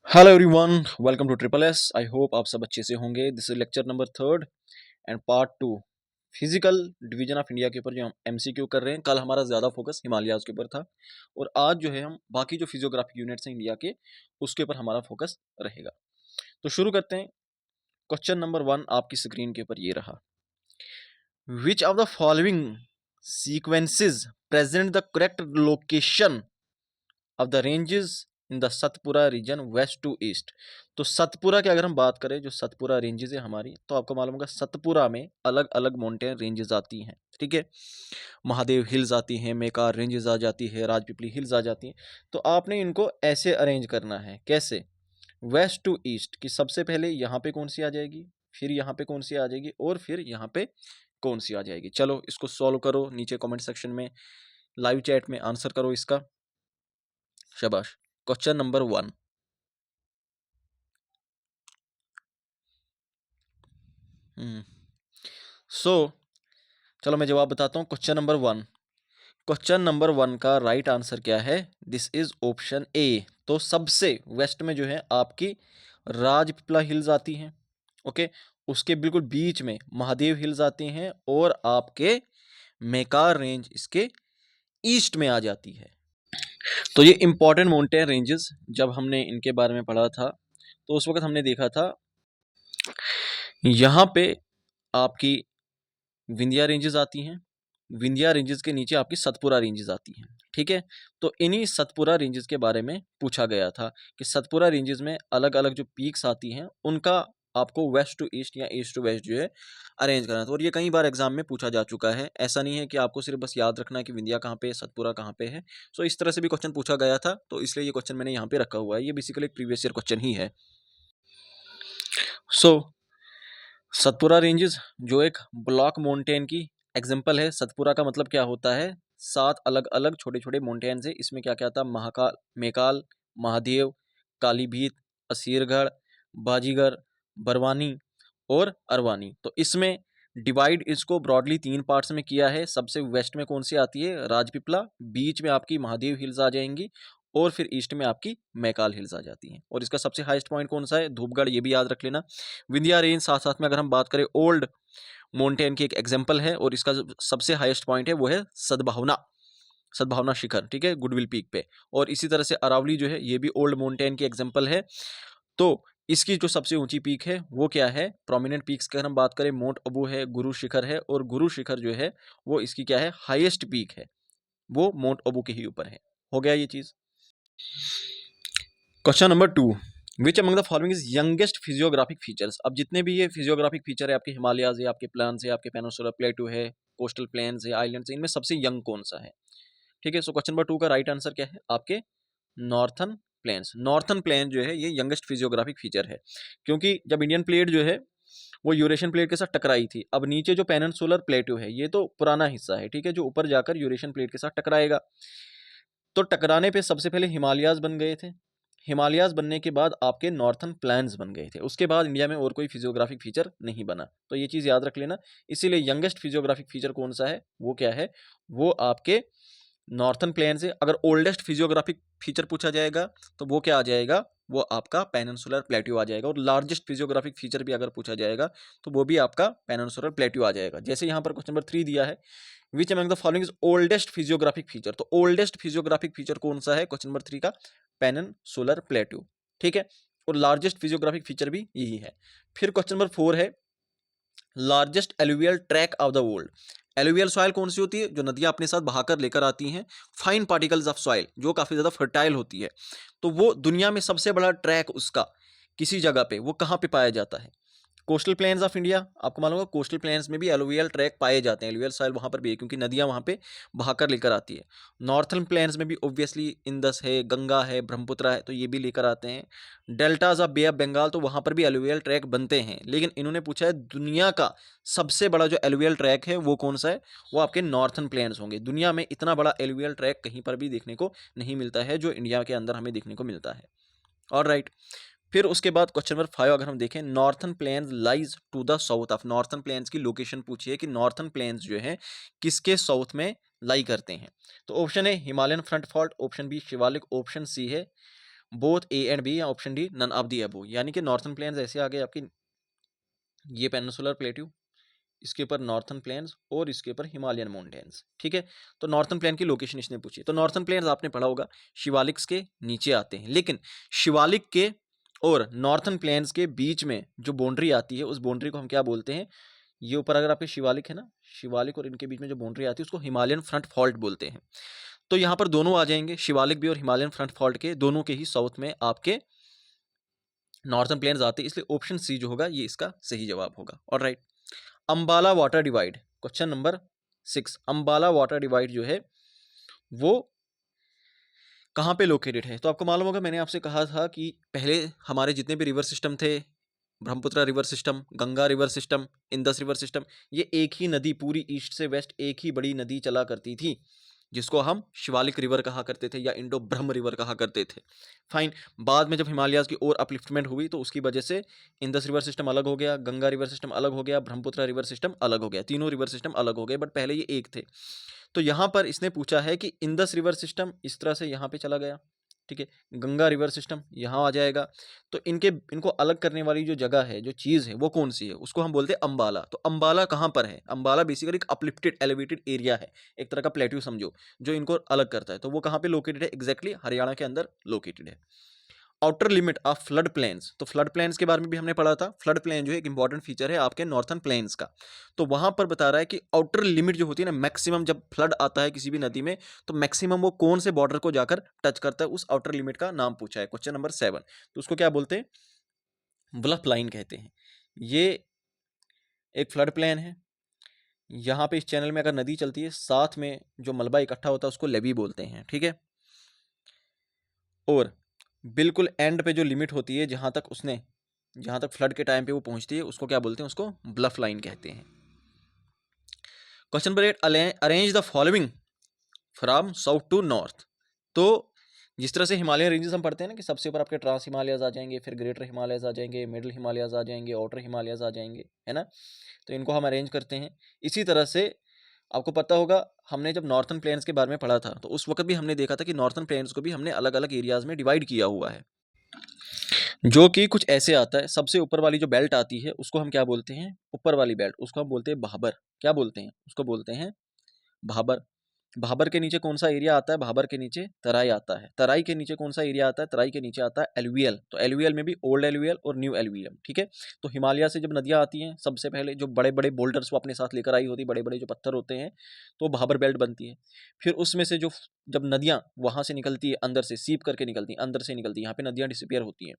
Hello everyone, welcome to triple S. I hope आप सब अच्छे से होंगे। This is lecture number third and part two, physical division of India के ऊपर जो हम एमसीक्यू कर रहे हैं। कल हमारा ज़्यादा फोकस हिमालयाज के ऊपर था और आज जो है हम बाकी जो फिजियोग्राफिक यूनिट्स हैं इंडिया के, उसके ऊपर हमारा फोकस रहेगा। तो शुरू करते हैं। क्वेश्चन नंबर 1 आपकी स्क्रीन के ऊपर ये रहा। Which of the following sequences present the correct location of the ranges in the Satpura region west to east. तो सतपुरा की अगर हम बात करें, जो सतपुरा रेंजेस है हमारी, तो आपको मालूम होगा सतपुरा में अलग अलग माउंटेन रेंजेस आती हैं। ठीक है, महादेव हिल्स आती हैं, मेकार रेंजेस आ जाती है, राजपीपली हिल्स आ जाती हैं। तो आपने इनको ऐसे अरेंज करना है। कैसे? वेस्ट टू ईस्ट की सबसे पहले यहाँ पे कौन सी आ जाएगी, फिर यहाँ पे कौन सी आ जाएगी और फिर यहाँ पे कौन सी आ जाएगी। चलो इसको सॉल्व करो, नीचे कमेंट सेक्शन में लाइव चैट में आंसर करो इसका। शाबाश। Question number 1। सो चलो मैं जवाब बताता हूँ। क्वेश्चन नंबर 1, क्वेश्चन नंबर 1 का राइट आंसर क्या है? This is option A. तो सबसे वेस्ट में जो है आपकी राजपीपला हिल्स आती हैं। ओके, उसके बिल्कुल बीच में महादेव हिल्स आती हैं और आपके मेकार रेंज इसके ईस्ट में आ जाती है। तो ये इंपॉर्टेंट माउंटेन रेंजेस जब हमने इनके बारे में पढ़ा था तो उस वक्त हमने देखा था यहाँ पे आपकी विंध्या रेंजेस आती हैं, विंध्या रेंजेस के नीचे आपकी सतपुरा रेंजेस आती हैं। ठीक है, तो इन्हीं सतपुरा रेंजेस के बारे में पूछा गया था कि सतपुरा रेंजेस में अलग अलग जो पीक्स आती हैं उनका आपको वेस्ट टू ईस्ट या ईस्ट टू वेस्ट जो है अरेंज करना था। और ये कई बार एग्जाम में पूछा जा चुका है। ऐसा नहीं है कि आपको सिर्फ बस याद रखना है कि विंध्या कहाँ पे है, सतपुरा कहाँ पे है। सो इस तरह से भी क्वेश्चन पूछा गया था, तो इसलिए ये क्वेश्चन मैंने यहाँ पे रखा हुआ है। ये बेसिकली एक प्रीवियस ईयर क्वेश्चन ही है। सो सतपुरा रेंजेस जो एक ब्लॉक माउंटेन की एग्जांपल है। सतपुरा का मतलब क्या होता है? 7 अलग अलग छोटे छोटे माउंटेन्स है। इसमें क्या क्या था? महाकाल, मेकाल, महादेव, कालीभीत, असीरगढ़, बाजीगर, बरवानी और अरवानी। तो इसमें डिवाइड इसको ब्रॉडली 3 पार्ट्स में किया है। सबसे वेस्ट में कौन सी आती है? राजपीपला, बीच में आपकी महादेव हिल्स आ जाएंगी और फिर ईस्ट में आपकी मैकाल हिल्स आ जाती हैं। और इसका सबसे हाईएस्ट पॉइंट कौन सा है? धूपगढ़, ये भी याद रख लेना। विंध्या रेंज साथ साथ में अगर हम बात करें ओल्ड माउंटेन की एक एग्जांपल है और इसका सबसे हाईएस्ट पॉइंट है वो है सद्भावना, सद्भावना शिखर। ठीक है, गुडविल पीक पे। और इसी तरह से अरावली जो है ये भी ओल्ड माउंटेन की एग्जांपल है। तो इसकी जो सबसे ऊंची पीक है वो क्या है? प्रोमिनेंट पीक्स की अगर हम बात करें, माउंट अबू है, गुरु शिखर है। और गुरु शिखर जो है वो इसकी क्या है? हाईएस्ट पीक है, वो माउंट अबू के ही ऊपर है। हो गया ये चीज। Question number 2, which among the following is youngest physiographic features. अब जितने भी ये फिजियोग्राफिक फीचर है, आपके हिमालयाज है, आपके प्लान्स है, आपके पेनिनसुलर प्लेटू है, कोस्टल प्लेन्स है, आइलैंड्स है, इनमें सबसे यंग कौन सा है? ठीक है, सो क्वेश्चन नंबर 2 का राइट आंसर क्या है? आपके नॉर्थन प्लेन्स। नॉर्थन प्लेन जो है ये यंगेस्ट फिजियोग्राफिक फीचर है, क्योंकि जब इंडियन प्लेट जो है वो यूरेशियन प्लेट के साथ टकराई थी। अब नीचे जो पेनिनसुलर प्लेटू है ये तो पुराना हिस्सा है, ठीक है, जो ऊपर जाकर यूरेशियन प्लेट के साथ टकराएगा। तो टकराने पे सबसे पहले हिमालयाज बन गए थे। हिमालयाज बनने के बाद आपके नॉर्थन प्लेन्स बन गए थे। उसके बाद इंडिया में और कोई फिजियोग्राफिक फीचर नहीं बना। तो ये चीज़ याद रख लेना। इसीलिए यंगेस्ट फिजियोग्राफिक फीचर कौन सा है? वो क्या है? वो आपके नॉर्थन प्लेन से। अगर ओल्डेस्ट फिजियोग्राफिक फीचर पूछा जाएगा तो वो क्या आ जाएगा? वो आपका पेनिनसुलर प्लेट्यू आ जाएगा। और लार्जेस्ट फिजियोग्राफिक फीचर भी अगर पूछा जाएगा तो वो भी आपका पेनिनसुलर प्लेट्यू आ जाएगा। जैसे यहाँ पर क्वेश्चन नंबर 3 दिया है, which among the following is oldest physiographic feature. तो ओल्डेस्ट फिजियोग्राफिक फीचर कौन सा है? क्वेश्चन नंबर 3 का पेनिनसुलर प्लेट्यू। ठीक है, और लार्जेस्ट फिजियोग्राफिक फीचर भी यही है। फिर क्वेश्चन नंबर 4 है, largest alluvial track of the world. Alluvial soil कौन सी होती है? जो नदियां अपने साथ बहाकर लेकर आती हैं, फाइन पार्टिकल्स ऑफ सॉइल, जो काफी ज्यादा फर्टाइल होती है। तो वो दुनिया में सबसे बड़ा ट्रैक उसका किसी जगह पे वो कहाँ पे पाया जाता है? Coastal planes of India. आपको मालूम होगा कोस्टल प्लेन्स में भी एलुवियल ट्रैक पाए जाते हैं। एलुवियल सॉइल वहाँ पर भी है क्योंकि नदियाँ वहाँ पे बहाकर लेकर आती है। नॉर्थर्न प्लेन्स में भी ऑब्वियसली इंदस है, गंगा है, ब्रह्मपुत्र है, तो ये भी लेकर आते हैं। Deltas of Bay of Bengal, तो वहाँ पर भी एलुवियल ट्रैक बनते हैं। लेकिन इन्होंने पूछा है दुनिया का सबसे बड़ा जो एलुवियल ट्रैक है वो कौन सा है? वो आपके नॉर्थर्न प्लेन्स होंगे। दुनिया में इतना बड़ा एलुवियल ट्रैक कहीं पर भी देखने को नहीं मिलता है जो इंडिया के अंदर हमें देखने को मिलता है। ऑलराइट, फिर उसके बाद क्वेश्चन नंबर 5 अगर हम देखें, northern plains lies to the south of. Northern plains की लोकेशन पूछी है कि नॉर्थन प्लेन्स जो है किसके साउथ में लाई करते हैं। तो ऑप्शन है Himalayan front fault, option B Shivalik, option C है बोथ ए एंड बी या option D none of the above. यानी कि नॉर्थन प्लेन्स ऐसे आ गए आपकी, ये पेनिनसुलर प्लेट्यू, इसके ऊपर नॉर्थन प्लेन्स और इसके ऊपर हिमालयन माउंटेन्स। ठीक है, तो नॉर्थन प्लेन की लोकेशन इसने पूछी। तो नॉर्थन प्लेन्स आपने पढ़ा होगा शिवालिक्स के नीचे आते हैं, लेकिन शिवालिक के और नॉर्थन प्लेन्स के बीच में जो बाउंड्री आती है उस बाउंड्री को हम क्या बोलते हैं? ये ऊपर अगर आपके शिवालिक है ना, शिवालिक और इनके बीच में जो बाउंड्री आती है उसको हिमालयन फ्रंट फॉल्ट बोलते हैं। तो यहाँ पर दोनों आ जाएंगे, शिवालिक भी और हिमालयन फ्रंट फॉल्ट के दोनों के ही साउथ में आपके नॉर्थन प्लेन्स आते हैं, इसलिए ऑप्शन सी जो होगा ये इसका सही जवाब होगा। Alright, Ambala water divide, question number 6, Ambala water divide जो है वो कहाँ पे लोकेटेड है? तो आपको मालूम होगा, मैंने आपसे कहा था कि पहले हमारे जितने भी रिवर सिस्टम थे, Brahmaputra river system, Ganga river system, Indus river system, ये एक ही नदी पूरी ईस्ट से वेस्ट एक ही बड़ी नदी चला करती थी, जिसको हम शिवालिक रिवर कहा करते थे या इंडो ब्रह्म रिवर कहा करते थे। फाइन, बाद में जब हिमालयाज की और अपलिफ्टमेंट हुई तो उसकी वजह से इंदस रिवर सिस्टम अलग हो गया, गंगा रिवर सिस्टम अलग हो गया, ब्रह्मपुत्र रिवर सिस्टम अलग हो गया, तीनों रिवर सिस्टम अलग हो गए, बट पहले ये एक थे। तो यहाँ पर इसने पूछा है कि इंदस रिवर सिस्टम इस तरह से यहाँ पे चला गया, ठीक है, गंगा रिवर सिस्टम यहाँ आ जाएगा, तो इनको अलग करने वाली जो जगह है, जो चीज़ है, वो कौन सी है? उसको हम बोलते हैं अंबाला। तो अंबाला कहाँ पर है? अंबाला बेसिकली एक अपलिफ्टेड एलिवेटेड एरिया है, एक तरह का प्लेट्यू समझो, जो इनको अलग करता है। तो वो कहाँ पे लोकेटेड है? एग्जैक्टली हरियाणा के अंदर लोकेटेड है। Outer limit of flood plains, तो फ्लड प्लेन्स के बारे में भी हमने पढ़ा था। फ्लड प्लेन जो है एक इंपॉर्टेंट फीचर है आपके नॉर्थन प्लेन्स का। तो वहां पर बता रहा है कि आउटर लिमिट जो होती है ना, मैक्सिमम जब फ्लड आता है किसी भी नदी में, तो मैक्सिमम वो कौन से बॉर्डर को जाकर टच करता है, उस आउटर लिमिट का नाम पूछा है, क्वेश्चन नंबर 7। तो उसको क्या बोलते हैं? ब्लफ लाइन कहते हैं। ये एक फ्लड प्लेन है। यहाँ पे इस चैनल में अगर नदी चलती है, साथ में जो मलबा इकट्ठा होता है उसको लेवी बोलते हैं, ठीक है। और बिल्कुल एंड पे जो लिमिट होती है, जहाँ तक फ्लड के टाइम पे वो पहुंचती है, उसको क्या बोलते हैं? उसको ब्लफ लाइन कहते हैं। Question number 8, arrange the following from south to north. तो जिस तरह से हिमालयन रेंजेस हम पढ़ते हैं ना कि सबसे ऊपर आपके ट्रांस हिमालयाज आ जाएंगे, फिर ग्रेटर हिमालयाज आ जाएंगे, मिडिल हिमालयाज आ जाएंगे, आउटर हिमालयाज आ जाएंगे, है ना। तो इनको हम अरेंज करते हैं। इसी तरह से आपको पता होगा, हमने जब नॉर्थन प्लेन्स के बारे में पढ़ा था तो उस वक्त भी हमने देखा था कि नॉर्थन प्लेन्स को भी हमने अलग अलग एरियाज में डिवाइड किया हुआ है, जो कि कुछ ऐसे आता है। सबसे ऊपर वाली जो बेल्ट आती है उसको हम क्या बोलते हैं? ऊपर वाली बेल्ट, उसको हम बोलते हैं भाबर। क्या बोलते हैं? उसको बोलते हैं भाबर। भाबर के नीचे कौन सा एरिया आता है? भाबर के नीचे तराई आता है। तराई के नीचे कौन सा एरिया आता है? तराई के नीचे आता है एलवीएल। तो एलवीएल में भी ओल्ड एलवीएल और न्यू एलवीएल, ठीक है। तो हिमालय से जब नदियां आती हैं, सबसे पहले जो बड़े बड़े बोल्डर्स वो अपने साथ लेकर आई होती, बड़े बड़े जो पत्थर होते हैं, तो भाबर बेल्ट बनती है। फिर उसमें से जो जब नदियां वहां से निकलती है, अंदर से सीप करके निकलती है, अंदर से निकलती है, यहाँ पे नदियां डिसअपियर होती हैं।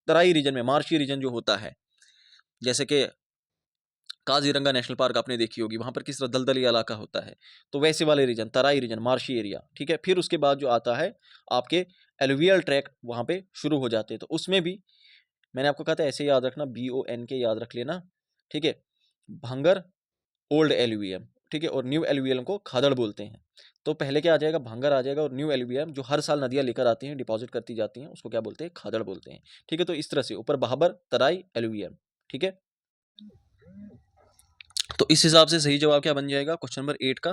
तराई रीजन में, मार्शी रीजन जो होता है, जैसे कि काजीरंगा नेशनल पार्क आपने देखी होगी, वहां पर किस तरह दलदली इलाका होता है, तो वैसे वाले रीजन, तराई रीजन, मार्शी एरिया, ठीक है। फिर उसके बाद जो आता है आपके एलुवियल ट्रैक, वहां पे शुरू हो जाते हैं। तो उसमें भी मैंने आपको कहा था ऐसे याद रखना, BON के याद रख लेना, ठीक है। भांगर ओल्ड एलुवियम, ठीक है, और न्यू एलुवियम को खादड़ बोलते हैं। तो पहले क्या आ जाएगा? भांगर आ जाएगा, और न्यू एलुवियम जो हर साल नदियां लेकर आती हैं, डिपॉजिट करती जाती हैं, उसको क्या बोलते हैं? खादड़ बोलते हैं, ठीक है। तो इस तरह से ऊपर भाबर, तराई, एलुवियम, ठीक है। तो इस हिसाब से सही जवाब क्या बन जाएगा क्वेश्चन नंबर 8 का?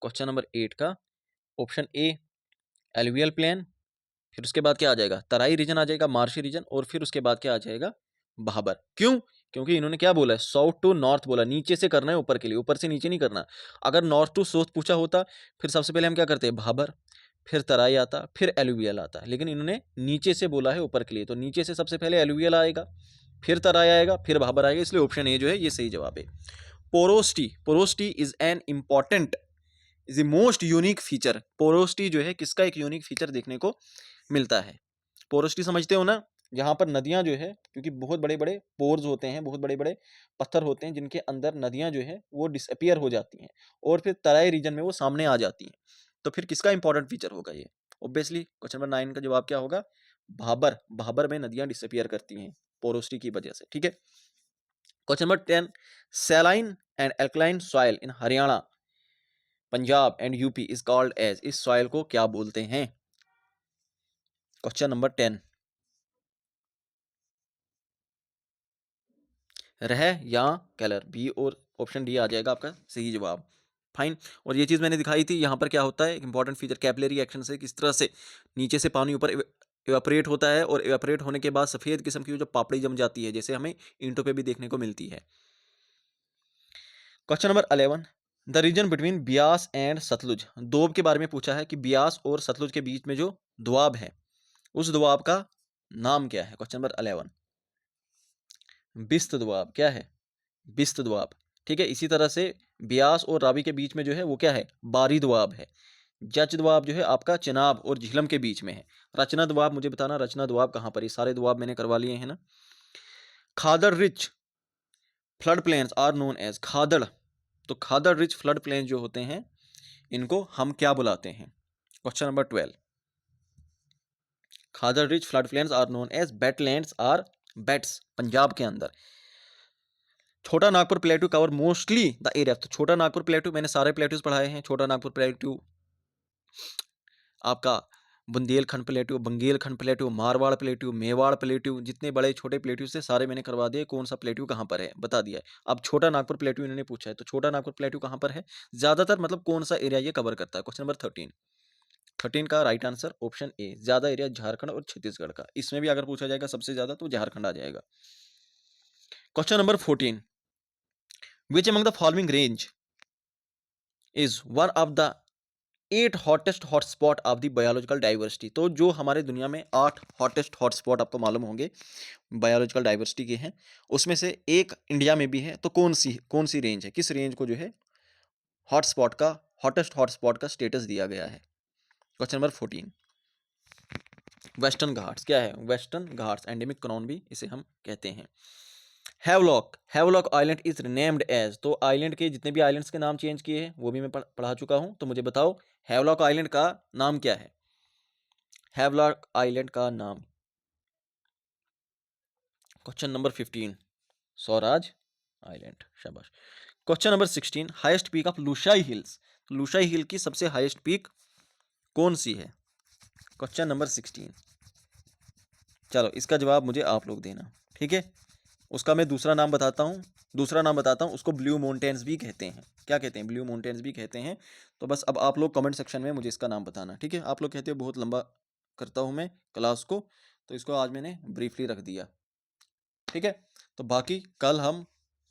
क्वेश्चन नंबर 8 का ऑप्शन ए, एलुवियल प्लेन। फिर उसके बाद क्या आ जाएगा? तराई रीजन आ जाएगा, मार्शी रीजन, और फिर उसके बाद क्या आ जाएगा? भाबर। क्यों? क्योंकि इन्होंने क्या बोला है? साउथ टू नॉर्थ बोला, नीचे से करना है ऊपर के लिए, ऊपर से नीचे नहीं करना। अगर नॉर्थ टू साउथ पूछा होता, फिर सबसे पहले हम क्या करते हैं? भाबर, फिर तराई आता, फिर एलुवियल आता, लेकिन इन्होंने नीचे से बोला है ऊपर के लिए, तो नीचे से सबसे पहले एलुवियल आएगा, फिर तराई आएगा, फिर भाबर आएगा, इसलिए ऑप्शन ए जो है ये सही जवाब है। Porosity is an important, is the most unique feature. Porosity जो है किसका एक यूनिक फीचर देखने को मिलता है? पोरोसिटी समझते हो ना, जहां पर नदियां जो है, क्योंकि बहुत बड़े बड़े पोर्स होते हैं, बहुत बड़े बड़े पत्थर होते हैं, जिनके अंदर नदियां जो है वो डिसअपियर हो जाती हैं, और फिर तराई रीजन में वो सामने आ जाती हैं। तो फिर किसका इंपॉर्टेंट फीचर होगा ये? ऑब्वियसली क्वेश्चन नंबर 9 का जवाब क्या होगा? भाबर। भाबर में नदियां डिसअपियर करती हैं पोरोसिटी की वजह से, ठीक है। Question number 10, saline and alkaline soil in Haryana, Punjab and UP is called as, इस सॉइल को क्या बोलते हैं? क्वेश्चन नंबर 10, रह या कलर, बी और ऑप्शन डी आ जाएगा आपका सही जवाब। फाइन, और ये चीज़ मैंने दिखाई थी, यहाँ पर क्या होता है? इंपॉर्टेंट फीचर कैपिलरी एक्शन से किस तरह से नीचे से पानी ऊपर इवेपोरेट होता है, और इवेपोरेट होने के बाद सफ़ेद किस्म की जो पापड़ी जम जाती है, जैसे हमें ईंटों पे भी देखने को मिलती है। Question number 11, the region between Beas and Sutlej. Doab के बारे में पूछा है कि ब्यास और सतलुज के बीच में जो दोआब है, उस दोआब का नाम क्या है। Question number 11, Bist Doab. क्या है? बिस्त दोआब। ठीक है, इसी तरह से ब्यास और रावी के बीच में जो है वो क्या है, बारी दोआब है। जच दोआब जो है आपका चिनाब और झिलम के बीच में है। रचना दोआब मुझे बताना, रचना दोआब कहाँ पर है? सारे दोआब मैंने करवा लिए हैं ना। Khadar rich flood plains are known as Khadar. तो खादड़ रिच फ्लड प्लेन जो होते हैं, इनको हम क्या बुलाते हैं? Question number 12, Khadar rich flood plains are known as betlands or bets. Punjab के अंदर Chota Nagpur plateau cover mostly the area. तो छोटा नागपुर प्लेटू मैंने सारे प्लेटूज पढ़ाए हैं। छोटा नागपुर प्लेटू, आपका बुंदेलखंड प्लेटू, बंगेलखंड प्लेटू, मारवाड़ प्लेटू, मेवाड़ प्लेटू, जितने बड़े छोटे प्लेटू से सारे मैंने करवा दिए। कौन सा प्लेटू कहाँ पर है बता दिया है। अब छोटा नागपुर प्लेटू इन्होंने पूछा है, तो छोटा नागपुर प्लेटू कहाँ पर है ज्यादातर, मतलब कौन सा एरिया ये कवर करता है। क्वेश्चन नंबर 13 का राइट आंसर ऑप्शन ए, ज्यादा एरिया झारखंड और छत्तीसगढ़ का। इसमें भी अगर पूछा जाएगा सबसे ज्यादा तो झारखंड आ जाएगा। Question number 14, which among the following range is one of the 8 hottest hotspot of the biological diversity. तो जो हमारे दुनिया में 8 हॉटेस्ट हॉटस्पॉट आपको मालूम होंगे बायोलॉजिकल डाइवर्सिटी के हैं, उसमें से एक इंडिया में भी है। तो कौन सी रेंज है, किस रेंज को जो है हॉटस्पॉट का, हॉटेस्ट हॉटस्पॉट का स्टेटस दिया गया है। Question number 14, western Ghats. क्या है? वेस्टर्न घाट्स, एंडेमिक क्रॉन भी इसे हम कहते हैं। Havelock island is named as. तो आइलैंड के जितने भी आइलैंड्स के नाम चेंज किए हैं वो भी मैं पढ़ा चुका हूं। तो मुझे बताओ हैवलॉक आइलैंड का नाम क्या है? हैवलॉक आइलैंड का नाम। Question number 15, Swaraj island. शाबाश। Question number 16, highest peak of Lushai hills. Lushai hill की सबसे हाईएस्ट पीक कौन सी है? Question number 16। चलो इसका जवाब मुझे आप लोग देना, ठीक है। उसका मैं दूसरा नाम बताता हूँ, उसको ब्लू माउंटेन्स भी कहते हैं। क्या कहते हैं? ब्लू माउंटेन्स भी कहते हैं। तो बस अब आप लोग कमेंट सेक्शन में मुझे इसका नाम बताना, ठीक है। आप लोग कहते हो बहुत लंबा करता हूँ मैं क्लास को, तो इसको आज मैंने ब्रीफली रख दिया, ठीक है। तो बाकी कल हम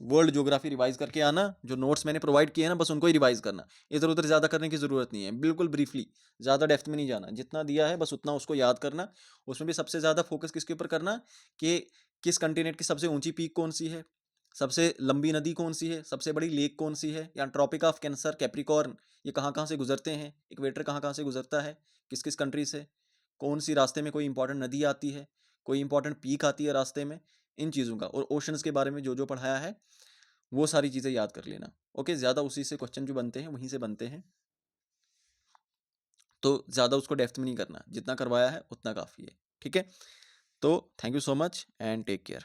वर्ल्ड ज्योग्राफी रिवाइज करके आना। जो नोट्स मैंने प्रोवाइड किए हैं ना, बस उनको ही रिवाइज करना। इधर उधर ज़्यादा करने की ज़रूरत नहीं है, बिल्कुल ब्रीफली, ज़्यादा डेप्थ में नहीं जाना। जितना दिया है बस उतना उसको याद करना। उसमें भी सबसे ज़्यादा फोकस किसके ऊपर करना कि किस कंटिनेंट की सबसे ऊंची पीक कौन सी है, सबसे लंबी नदी कौन सी है, सबसे बड़ी लेक कौन सी है, या ट्रॉपिक ऑफ कैंसर, कैप्रिकॉर्न, ये कहाँ कहाँ से गुजरते हैं, इक्वेटर कहाँ कहाँ से गुजरता है, किस किस कंट्री से, कौन सी रास्ते में कोई इंपॉर्टेंट नदी आती है, कोई इंपॉर्टेंट पीक आती है रास्ते में, इन चीज़ों का। और ओशंस के बारे में जो जो पढ़ाया है वो सारी चीज़ें याद कर लेना। ओके, ज़्यादा उसी से क्वेश्चन जो बनते हैं वहीं से बनते हैं, तो ज़्यादा उसको डेप्थ में नहीं करना, जितना करवाया है उतना काफ़ी है, ठीक है। तो thank you so much and take care.